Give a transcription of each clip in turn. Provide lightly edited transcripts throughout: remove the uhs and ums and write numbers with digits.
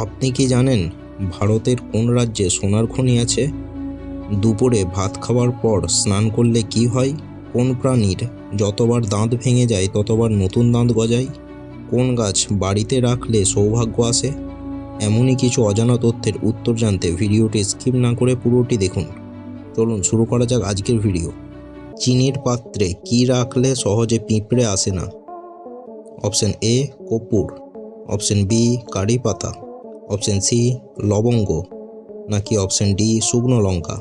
আপনি কি জানেন ভারতের কোন রাজ্যে সোনার খনি আছে? দুপুরে ভাত খাওয়ার পর স্নান করলে কি হয়? কোন প্রাণীর যতবার দাঁত ভেঙে যায় ততবার নতুন দাঁত গজায়? কোন গাছ বাড়িতে রাখলে সৌভাগ্য আসে? এমনই কিছু অজানা তথ্যের উত্তর জানতে ভিডিওটি স্কিপ না করে পুরোটি দেখুন। চলুন শুরু করা যাক আজকের ভিডিও। চিনির পাত্রে কি রাখলে সহজে পিঁপড়ে আসে না? অপশন এ কর্পূর, অপশন বি কারি পাতা, অপশন সি লবঙ্গ, নাকি অপশন ডি শুকনো লঙ্কা?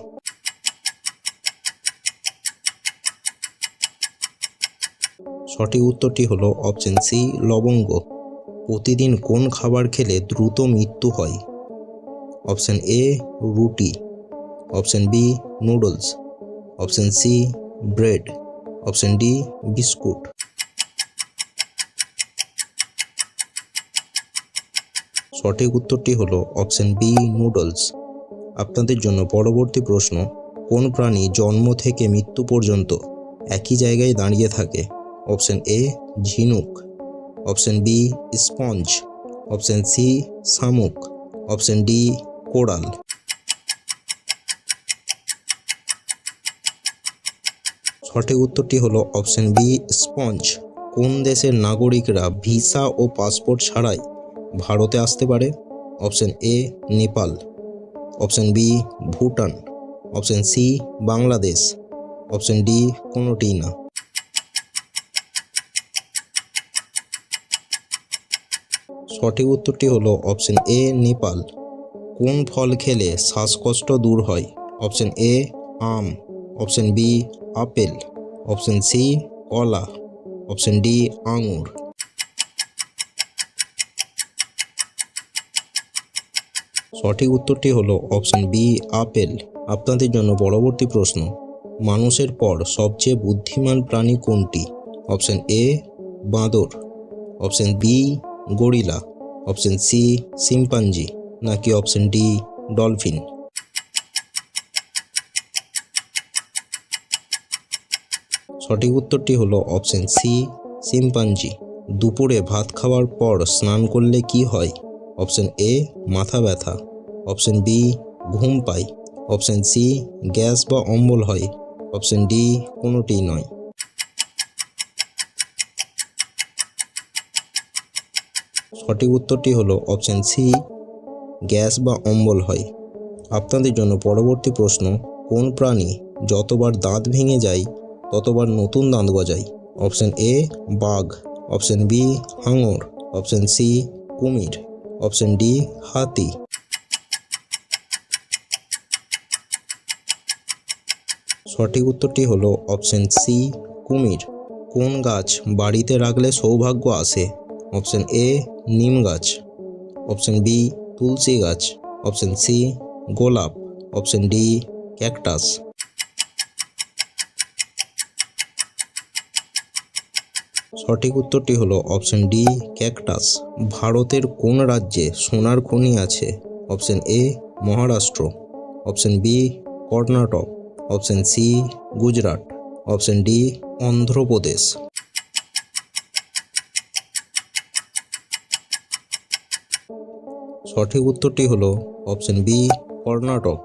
সঠিক উত্তরটি হলো অপশন সি লবঙ্গ। প্রতিদিন কোন খাবার খেলে দ্রুত মৃত্যু হয়? অপশন এ রুটি, option B noodles, option C bread, option D biscuit. সঠিক উত্তরটি হলো অপশন বি নুডলস। আপনাদের জন্য পরবর্তী প্রশ্ন, কোন প্রাণী জন্ম থেকে মৃত্যু পর্যন্ত একই জায়গায় দাঁড়িয়ে থাকে? অপশন এ ঝিনুক, option B sponge, option C শামুক, অপশন ডি কোরাল। সঠিক উত্তরটি হলো অপশন বি স্পঞ্জ। কোন দেশের নাগরিকরা ভিসা ও পাসপোর্ট ছাড়াই ভারতে আসতে পারে? Option A Nepal, option B Bhutan, option C Bangladesh, option D কোনোটিই না। সঠিক উত্তরটি হলো অপশন এ নেপাল। কোন ফল খেলে শ্বাসকষ্ট দূর হয়? অপশন এ আম, option B apple, option C কলা, অপশন ডি আঙুর। সঠিক উত্তরটি হলো অপশন বি আপেল। আপনাদের জন্য পরবর্তী প্রশ্ন, মানুষের পর সবচেয়ে বুদ্ধিমান প্রাণী কোনটি? অপশন এ বাঁদর, option B gorilla, option C chimpanzee, নাকি অপশন ডি ডলফিন? সঠিক উত্তরটি হলো অপশন সি শিম্পাঞ্জি। দুপুরে ভাত খাওয়ার পর স্নান করলে কি হয়? অপশন এ মাথা ব্যথা, অপশন বি ঘুম পায়, অপশন সি গ্যাস বা অম্বল হয়, অপশন ডি কোনোটিই নয়। সঠিক উত্তরটি হলো অপশন সি গ্যাস বা অম্বল হয়। আপনাদের জন্য পরবর্তী প্রশ্ন, কোন প্রাণী যতবার দাঁত ভেঙে যায় ততবার নতুন দাঁত গজায়? অপশন এ বাঘ, অপশন বি হাঙর, অপশন সি কুমির, অপশন ডি হাতি। সঠিক উত্তরটি হলো অপশন সি কুমির। কোন গাছ বাড়িতে রাখলে সৌভাগ্য আসে? অপশন এ নিম গাছ, অপশন বি তুলসী গাছ, অপশন সি গোলাপ, অপশন ডি ক্যাকটাস। সঠিক উত্তরটি হলো অপশন ডি ক্যাকটাস। ভারতের কোন রাজ্যে সোনার খনি আছে? Option A Maharashtra, option B Karnataka, option C Gujarat, option D Andhra Pradesh. সঠিক উত্তরটি হলো অপশন বি কর্ণাটক।